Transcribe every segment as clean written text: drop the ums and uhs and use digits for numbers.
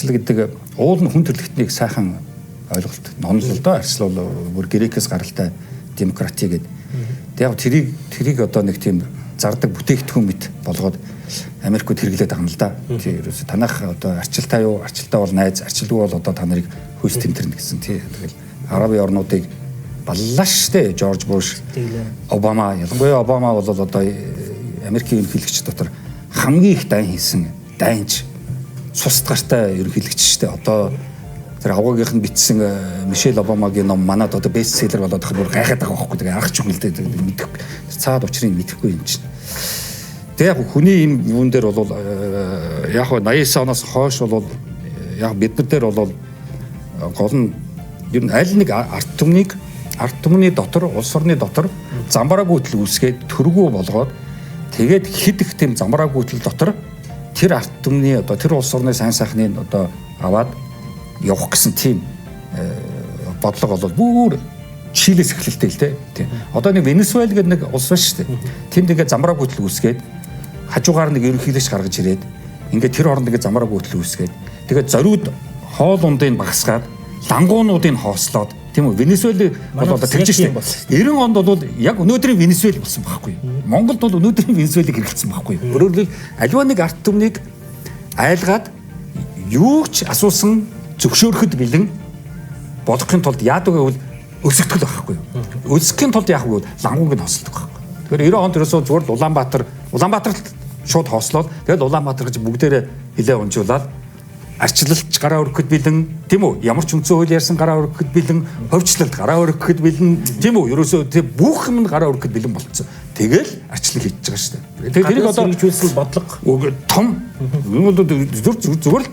арчлал гэдэг уул нь хүн төрөлхтнийг сайхан ойлголт номлол доо арчлал бол бүр грекээс гаралтай демократия гэдэг. Яг тэрийг одоо нэг тийм зардаг бүтээгдэхүүн мэт болгоод Америкт хэрэглээд байгаа юм л да. Тий ерөөсө танах одоо арчилтаа юу? Арчилтаа бол найз, арчилгүй бол одоо та нарыг хүйс тэмтэрнэ гэсэн тий. Тэгэл Арабын орнуудыг баллаа штэ Жорж Буш, Обама, ялангуяа Обама бол одоо Америкийн ерөнхийлөгч дотор хамгийн их дайн хийсэн дайнч сустгартай ерөнхийлөгч штэ. Одоо тэр авгаагийнх нь бичсэн Мишель Обамагийн ном манад одоо бестселлер болоод их бүр гайхаад байгаа байхгүй. Тэгээ аргач юм л дээ мэдэхгүй. Цаад учрыг мэдэхгүй юм чинь. Тэгээ яг хүний энэ юун дээр бол яг 89 оноос хойш бол яг бид нар дээр бол гол нь ер нь аль нэг арт түмний дотор улс орны дотор замбараа гүйтэл үүсгээд төргөө болгоод тэгээд хэд их тийм замбараа гүйтэл дотор тэр арт түмний одоо тэр улс орны сайн сайхныг одоо аваад явах гэсэн тийм бодлого бол бүр Чилээс эхлэлтэй л тийм. Одоо нэг Венесуэл гэдэг нэг улс байна шүү дээ. Тэнд ингээд замбараа гүйтэл үүсгээд хажуугаар нэг ерөнхийлөгч гаргаж ирээд ингээд тэр оронд ингээд замбараа гүйтэл үүсгээд тэгээд зориуд хоол ундыг багасгаад лангуунуудыг хоослоод тийм үү Венесуэл бол одоо тэгж штеп 90 онд бол яг өнөөдрийн Венесуэл болсон байхгүй юу. Монголд бол өнөөдрийн Венесуэлийг хэрэгэлсэн байхгүй юу. Өөрөөр хэлбэл аливаа нэг арт түмнийг айлгаад юу ч асуусан зөвшөөрөхөд бэлэн болгохын тулд яадаг гэвэл өсөгдөх байхгүй юу. Өсөхийн тулд яах вэ? Лангууг нь хосолдог байхгүй. Тэгэхээр 90 онд ерөөсөө зүгээр Улаанбаатар шууд хоослоод тэгэл Улаанбаатар гэж бүгдээрээ хилээ унжуулаад арчлалч гараа өргөхөд бэлэн тийм үү ямар ч үндсэн хууль ярьсан гараа өргөхөд бэлэн ховчлолт гараа өргөхөд бэлэн тийм үү ерөөсөө тийм бүх юм гараа өргөхөд бэлэн болцсон. Тэгэл арчлал хийж байгаа шүү дээ. Тэгээд тэрийг одоо хэрэгжүүлсэн бодлого том энэ бол зүгээр л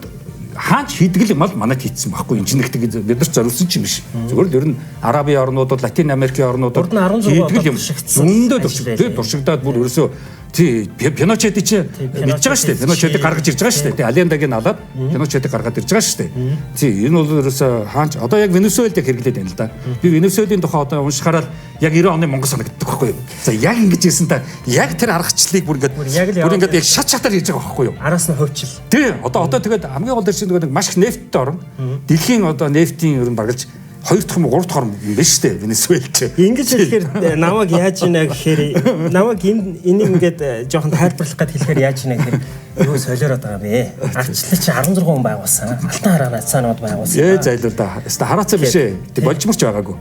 хаач хийдэг юм бол манайд хийцсэн байхгүй энэ ч нэгдэг бид нар зориулсан ч юм биш. Зүгээр л ер нь Арабын орнуудад, Латин Америкийн орнуудад хийдэг юм. Зөндөө дуршигдаад бүр ерөөсөө тий Пиночетыг чи мэдж байгаа шүү дээ. Пиночетыг гаргаж ирж байгаа шүү дээ. Тий Алендагийн алаад Пиночетыг гаргаад ирж байгаа шүү дээ. Тий энэ бол ерөөсөө хаач одоо яг Венесуэлд хэрэглээд байна л да. Би Венесуэлийн тухай одоо уншихаараа яг 90 оны Монгол санагддаг байхгүй юу. За яг ингэж ирсэн та яг тэр аргачлалыг бүр ингээд яг шатаар хийж байгаа байхгүй юу. Араас нь хувьчил. Тий одоо тэгээд хамгийн гол дээр чинь нэг маш их нефттэй орн. Дэлхийн одоо нефтийн ер нь багж 2 дахь юм 3 дахь орн юм байна шүү дээ Венесуэл ч. Ингэж хэлэхээр намайг яаж ийна гэхээр намайг энийг ингээд жоохон тайлбарлах гэж хэлэхээр яаж ийна гэхээр юу солиороод байгаа бэ? Арчлаач 16 хүн байгуулсан. Алтан хараа цаанууд байгуулсан. Зайлуу да. Хараацаа биш ээ. Болжморч байгаагүй.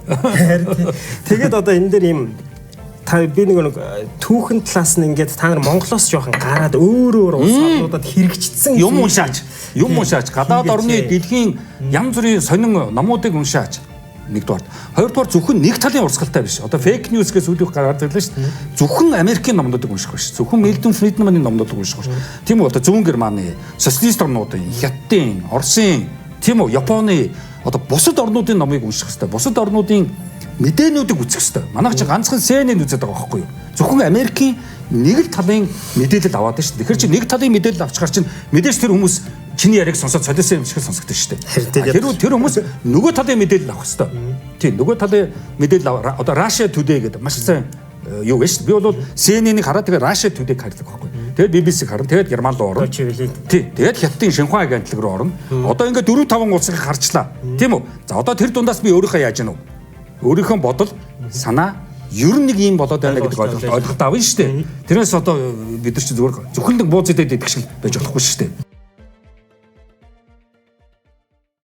Тэгээд одоо энэ дээр юм би нэг түүхэн талаас нь ингээд та нар Монголоос жоохон гараад өөр улс орнуудад хэрэгжчихсэн юм уншаач гадаад орны дэлхийн янз бүрийн сонин номуудыг уншаач. Нэгдүгээр. Хоёрдугаар зөвхөн нэг талын урсгалтай биш. Одоо фейк ньюс гэж үдих гараад ирлээ шүү дээ. Зөвхөн Америкийн номнуудыг унших биш. Зөвхөн Милтон Фридманы номнуудыг унших биш. Тийм үү одоо Зүүн Германы, социалист орнуудын, Хятадын, Оросын, тийм үү Японы одоо бусад орнуудын номыг унших хэрэгтэй. Бусад орнуудын мэдээнүүдийг үзэх хэрэгтэй. Манайх чи ганцхан CNN үзээд байгаа байхгүй юу? Зөвхөн Америкийн нэг л талын мэдээлэл аваад шүү дээ. Тэгэхээр чи нэг талын мэдээлэл авчихар чинь мэдээж тэр хүмүүс чиний яриаг сонсоод солиосон юм шиг сонсогдсон шүү дээ. Тэр хүмүүс нөгөө талын мэдээлэл авах хэрэгтэй. Тийм нөгөө талын мэдээлэл одоо Russia Today гэдэг маш сайн юу вэ шүү дээ. Би бол CNN-ийг хараад тэгээ Russia Today-г хардаг байхгүй юу? Тэгээд BBC-г харна, тэгээд Герман руу орно. Тийм. Тэгээд Хятадын Шинхуа агентлаг руу орно. Одоо ингээд 4-5 улсыг харчлаа. Тийм үү? За одоо тэр дундаас би өөрийнхөө яаж яах вэ? Өөрийнхөө бодол, санаа ер нь нэг юм болоод байна гэдэг ойлголт авна шүү дээ. Тэрнээс одоо бид нар чи зөвхөн нэг бууз идэд идэх шиг байж болохгүй шүү дээ.